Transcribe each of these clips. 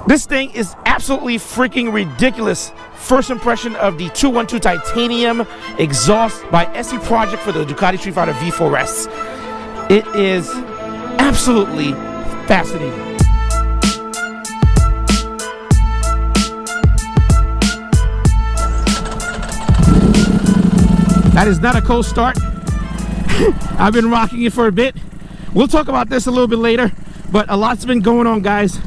This thing is absolutely freaking ridiculous. First impression of the 212 titanium exhaust by SE Project for the Ducati StreetFighter V4S. It is absolutely fascinating. That is not a cold start. I've been rocking it for a bit. We'll talk about this a little bit later, but a lot's been going on, guys.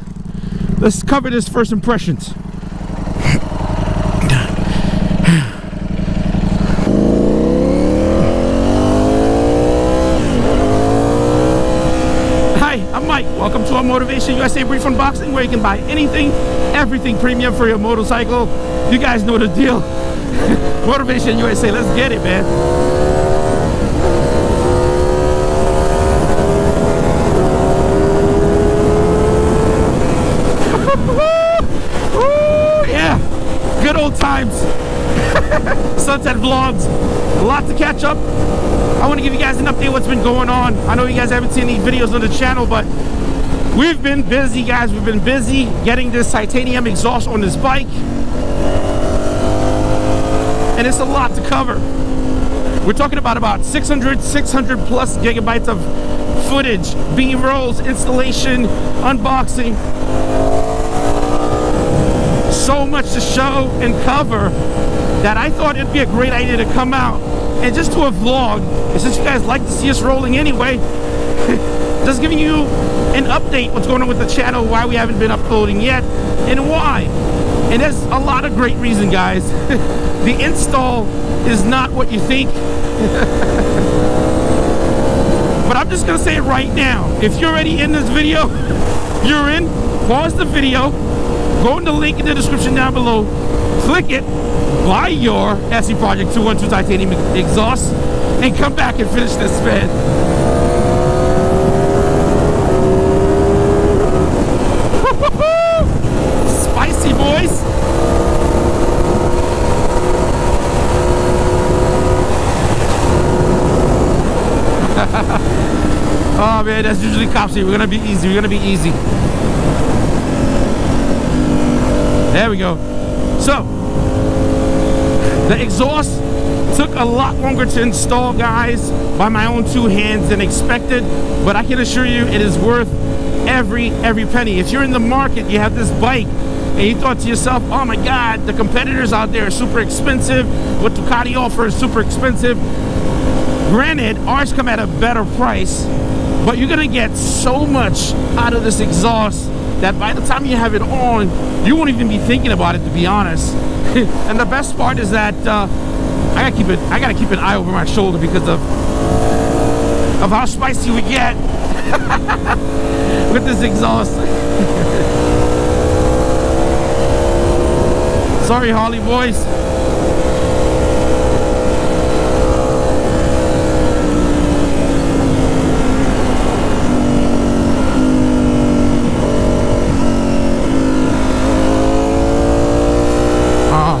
Let's cover this first impressions. Hi, I'm Mike. Welcome to our Motivation USA Brief Unboxing, where you can buy anything, everything premium for your motorcycle. You guys know the deal. Motivation USA, let's get it, man. Ooh, yeah, good old times. Sunset vlogs, a lot to catch up. I want to give you guys an update what's been going on. I know you guys haven't seen any videos on the channel, but we've been busy, guys. We've been busy getting this titanium exhaust on this bike, and it's a lot to cover. We're talking about 600 plus gigabytes of footage, B-rolls, installation, unboxing. So much to show and cover that I thought it'd be a great idea to come out and just do a vlog. And since you guys like to see us rolling anyway, just giving you an update what's going on with the channel, why we haven't been uploading yet, and why. And there's a lot of great reason, guys. The install is not what you think. But I'm just gonna say it right now. If you're already in this video, you're in. Pause the video, go in the link in the description down below, click it, buy your SE Project 212 titanium exhaust, and come back and finish this, man. Spicy, boys. Oh man, that's usually copsy. We're gonna be easy. We're gonna be easy. There we go. So the exhaust took a lot longer to install, guys, by my own two hands than expected, but I can assure you it is worth every penny. If you're in the market, you have this bike, and you thought to yourself, oh my God, the competitors out there are super expensive. What Ducati offers is super expensive. Granted, ours come at a better price, but you're gonna get so much out of this exhaust that by the time you have it on, you won't even be thinking about it, to be honest. And the best part is that I gotta keep an eye over my shoulder because of how spicy we get with this exhaust. Sorry, Harley boys.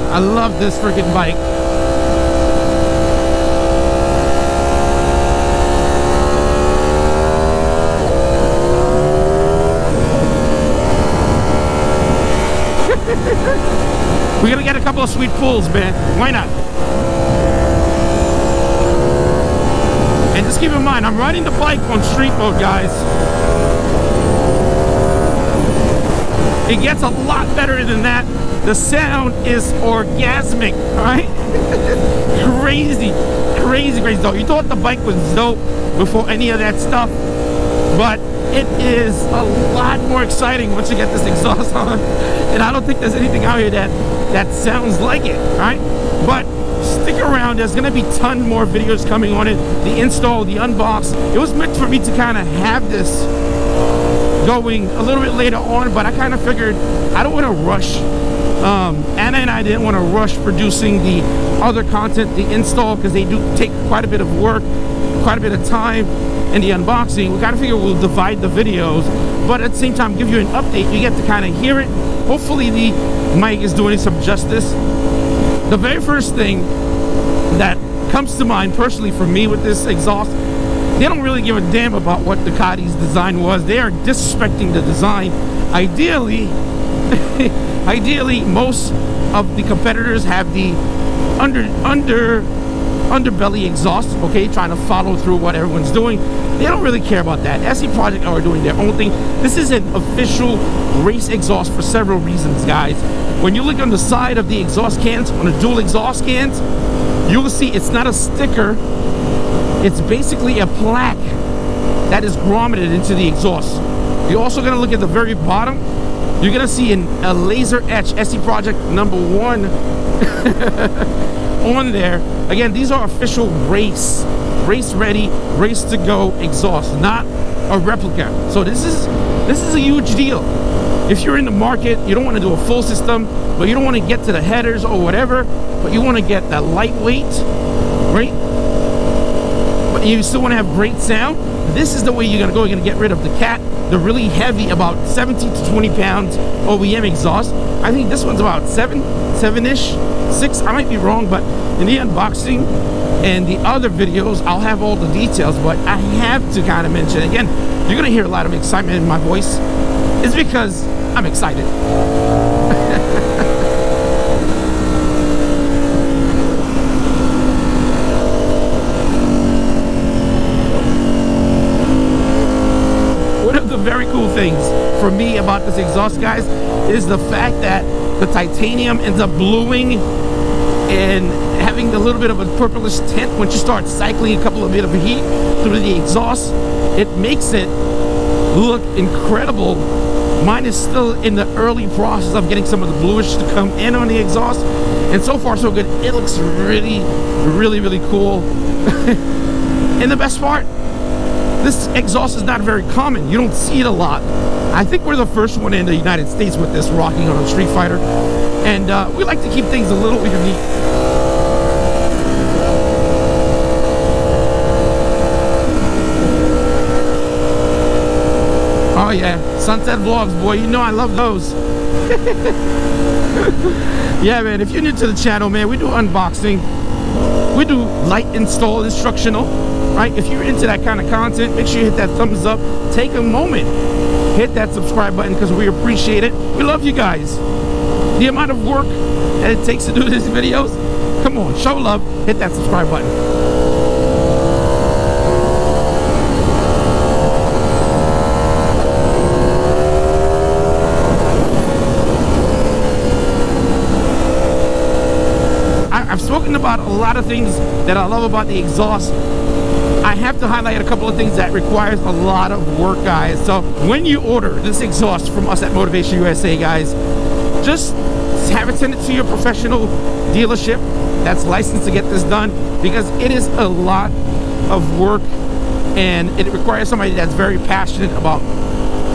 I love this freaking bike. We're gonna get a couple of sweet pulls, man. Why not? And just keep in mind, I'm riding the bike on street mode, guys. It gets a lot better than that. The sound is orgasmic, all right? Crazy dope. You thought the bike was dope before any of that stuff, but it is a lot more exciting once you get this exhaust on. And I don't think there's anything out here that sounds like it, all right? But stick around. There's gonna be a ton more videos coming on it. The install, the unbox. It was meant for me to kind of have this going a little bit later on, but I kind of figured I don't want to rush. Anna and I didn't want to rush producing the other content, the install, because they do take quite a bit of work, quite a bit of time, and the unboxing. We kind of figure we'll divide the videos, but at the same time give you an update. You get to kind of hear it. Hopefully the mic is doing some justice. The very first thing that comes to mind personally for me with this exhaust, they don't really give a damn about what Ducati's design was. They are disrespecting the design. Ideally, Ideally, most of the competitors have the underbelly exhaust, okay, trying to follow through what everyone's doing. They don't really care about that. SC Project are doing their own thing. This is an official race exhaust for several reasons, guys. When you look on the side of the exhaust cans, on the dual exhaust cans, you will see it's not a sticker. It's basically a plaque that is grommeted into the exhaust. You're also going to look at the very bottom. You're going to see a laser etch SC Project #1 on there. Again, these are official race ready, race to go exhaust, not a replica. So this is a huge deal. If you're in the market, you don't want to do a full system, but you don't want to get to the headers or whatever, but you want to get that lightweight, right? But you still want to have great sound. This is the way you're going to go. You're going to get rid of the cat, the really heavy, about 17 to 20 pounds OEM exhaust. I think this one's about 7-ish, 6. I might be wrong, but in the unboxing and the other videos, I'll have all the details. But I have to kind of mention, again, you're going to hear a lot of excitement in my voice. It's because I'm excited. One of the very cool things for me about this exhaust, guys, is the fact that the titanium ends up bluing and having a little bit of a purplish tint once you start cycling a couple of bit of heat through the exhaust. It makes it look incredible. Mine is still in the early process of getting some of the bluish to come in on the exhaust, and so far so good. It looks really, really, really cool. And the best part, this exhaust is not very common. You don't see it a lot. I think we're the first one in the United States with this rocking on a StreetFighter, and we like to keep things a little unique. Oh yeah, sunset vlogs, boy, you know I love those. Yeah, man, if you're new to the channel, man, we do unboxing, we do light install instructional, right? If you're into that kind of content, make sure you hit that thumbs up. Take a moment, hit that subscribe button, because we appreciate it. We love you guys. The amount of work that it takes to do these videos, come on, show love, hit that subscribe button. I've spoken about a lot of things that I love about the exhaust. I have to highlight a couple of things that requires a lot of work, guys. So when you order this exhaust from us at Motivation USA, guys, just have it send it to your professional dealership that's licensed to get this done, because it is a lot of work and it requires somebody that's very passionate about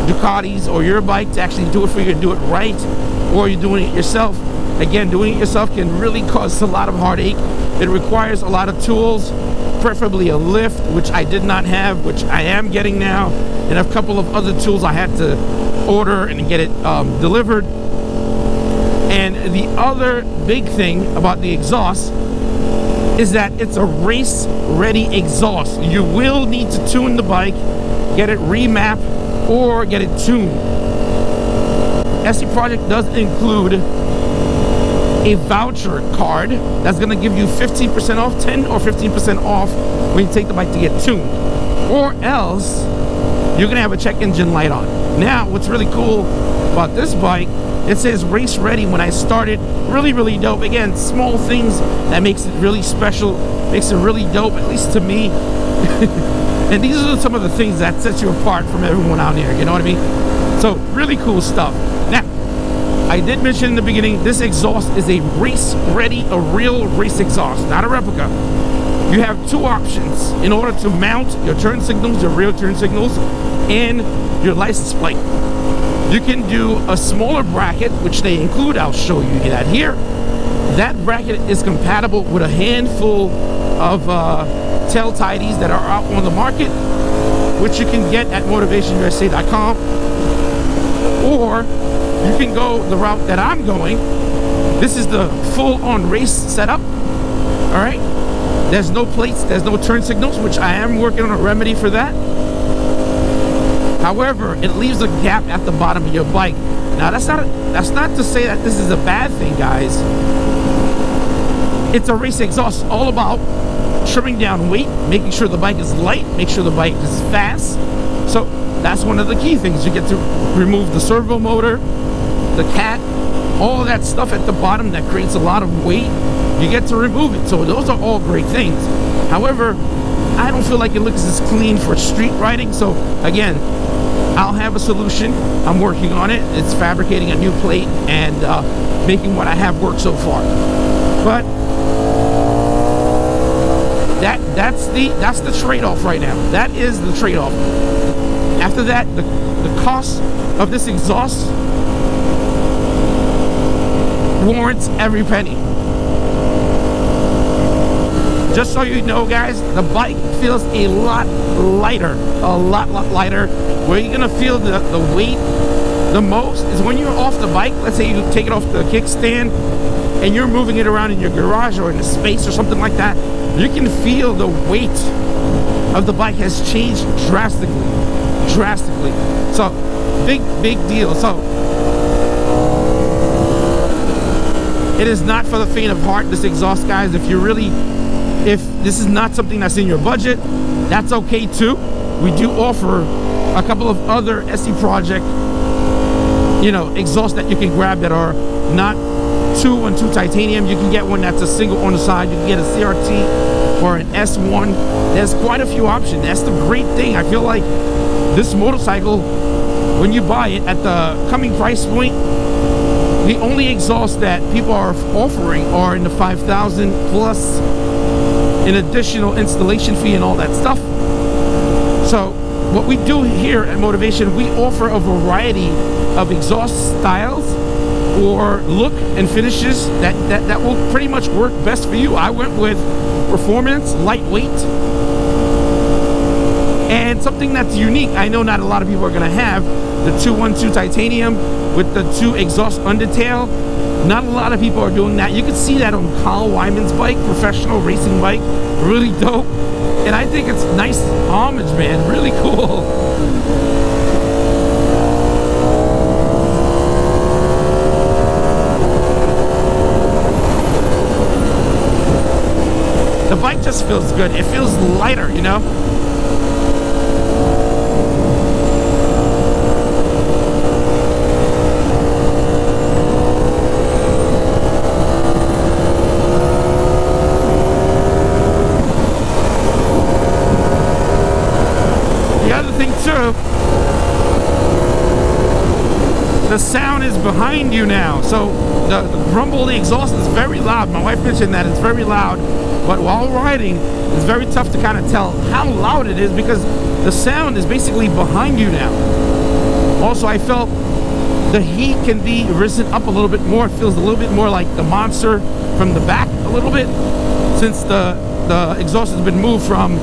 Ducatis or your bike to actually do it for you and do it right, or you're doing it yourself. Again, doing it yourself can really cause a lot of heartache. It requires a lot of tools, preferably a lift, which I did not have, which I am getting now, and a couple of other tools I had to order and get it delivered. And the other big thing about the exhaust is that it's a race-ready exhaust. You will need to tune the bike, get it remapped, or get it tuned. SC Project does include a voucher card that's going to give you 15% off, 10 or 15% off when you take the bike to get tuned, or else you're going to have a check engine light on. Now, what's really cool about this bike, it says race ready when I started. Really, really dope. Again, small things that makes it really special, makes it really dope, at least to me. And these are some of the things that sets you apart from everyone out there, you know what I mean? So really cool stuff. Now, I did mention in the beginning, this exhaust is a race ready, a real race exhaust, not a replica. You have two options in order to mount your turn signals, your rear turn signals, and your license plate. You can do a smaller bracket, which they include. I'll show you that here. That bracket is compatible with a handful of tail tidies that are out on the market, which you can get at motivationusa.com, or you can go the route that I'm going. This is the full-on race setup. All right, there's no plates, there's no turn signals, which I am working on a remedy for that. However, it leaves a gap at the bottom of your bike Now that's not to say that this is a bad thing, guys. It's a race exhaust, all about trimming down weight, making sure the bike is light, make sure the bike is fast. So that's one of the key things. You get to remove the servo motor, the cat, all of that stuff at the bottom that creates a lot of weight. You get to remove it. So those are all great things. However, I don't feel like it looks as clean for street riding. So again, I'll have a solution. I'm working on it. It's fabricating a new plate and making what I have work so far. But that's the trade-off right now. That is the trade-off. After that, the cost of this exhaust warrants every penny. Just so you know, guys, the bike feels a lot lighter, a lot lighter. Where you're gonna feel the weight the most is when you're off the bike. Let's say you take it off the kickstand and you're moving it around in your garage or in a space or something like that. You can feel the weight of the bike has changed drastically. So big deal. So it is not for the faint of heart, this exhaust, guys. If this is not something that's in your budget, that's okay too. We do offer a couple of other SE Project, you know, exhausts that you can grab that are not 212 titanium. You can get one that's a single on the side. You can get a CRT or an S1. There's quite a few options. That's the great thing. I feel like this motorcycle, when you buy it at the coming price point, the only exhaust that people are offering are in the 5,000 plus an additional installation fee and all that stuff. So what we do here at Motivation, we offer a variety of exhaust styles or look and finishes that will pretty much work best for you. I went with performance, lightweight, and something that's unique. I know not a lot of people are going to have the 212 titanium with the 2 exhaust undertail. Not a lot of people are doing that. You can see that on Kyle Wyman's bike, professional racing bike. Really dope. And I think it's nice homage, man. Really cool. The bike just feels good. It feels lighter, you know? The sound is behind you now, so the rumble of the exhaust is very loud. My wife mentioned that it's very loud, but while riding, it's very tough to kind of tell how loud it is because the sound is basically behind you now. Also, I felt the heat can be risen up a little bit more. It feels a little bit more like the Monster from the back a little bit, since the exhaust has been moved from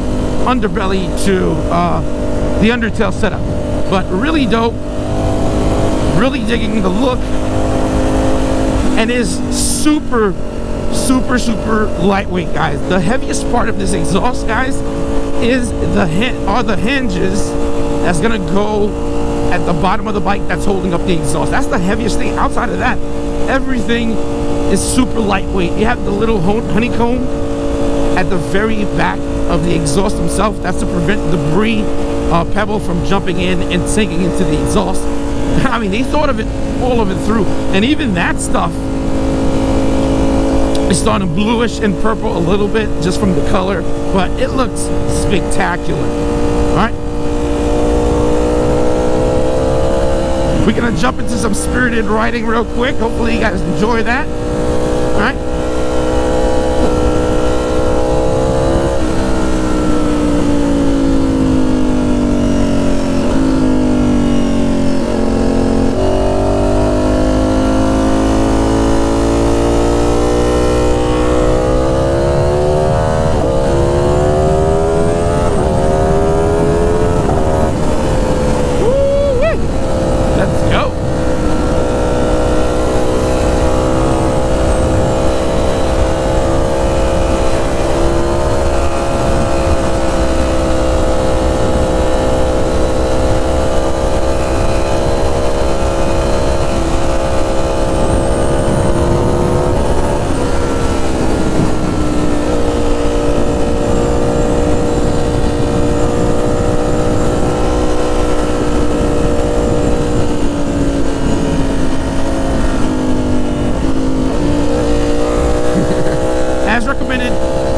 underbelly to the undertail setup. But really dope. Really digging the look, and is super lightweight, guys. The heaviest part of this exhaust, guys, is the hinges that's gonna go at the bottom of the bike that's holding up the exhaust. That's the heaviest thing. Outside of that, everything is super lightweight. You have the little honeycomb at the very back of the exhaust himself. That's to prevent debris, pebble from jumping in and sinking into the exhaust. I mean, they thought of it, all of it through. And even that stuff is starting bluish and purple a little bit just from the color, but it looks spectacular. All right. We're gonna jump into some spirited riding real quick. Hopefully you guys enjoy that. All right.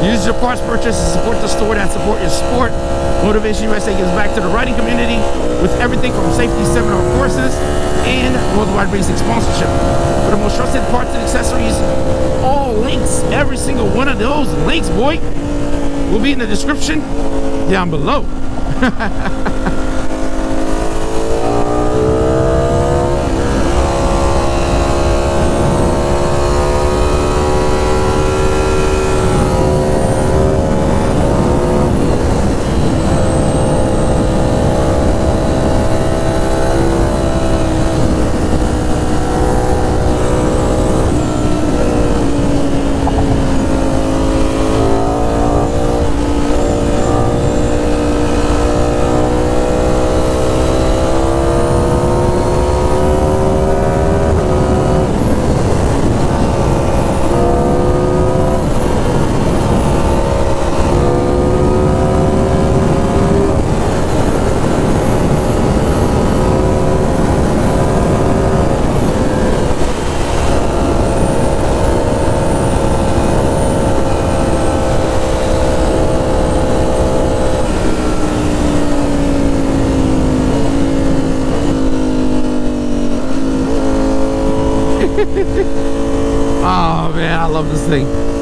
Use your parts purchase to support the store that support your sport. Motivation USA gives back to the riding community with everything from safety seminar courses and worldwide racing sponsorship. For the most trusted parts and accessories, all links, every single one of those links, boy, will be in the description down below. Oh man, I love this thing.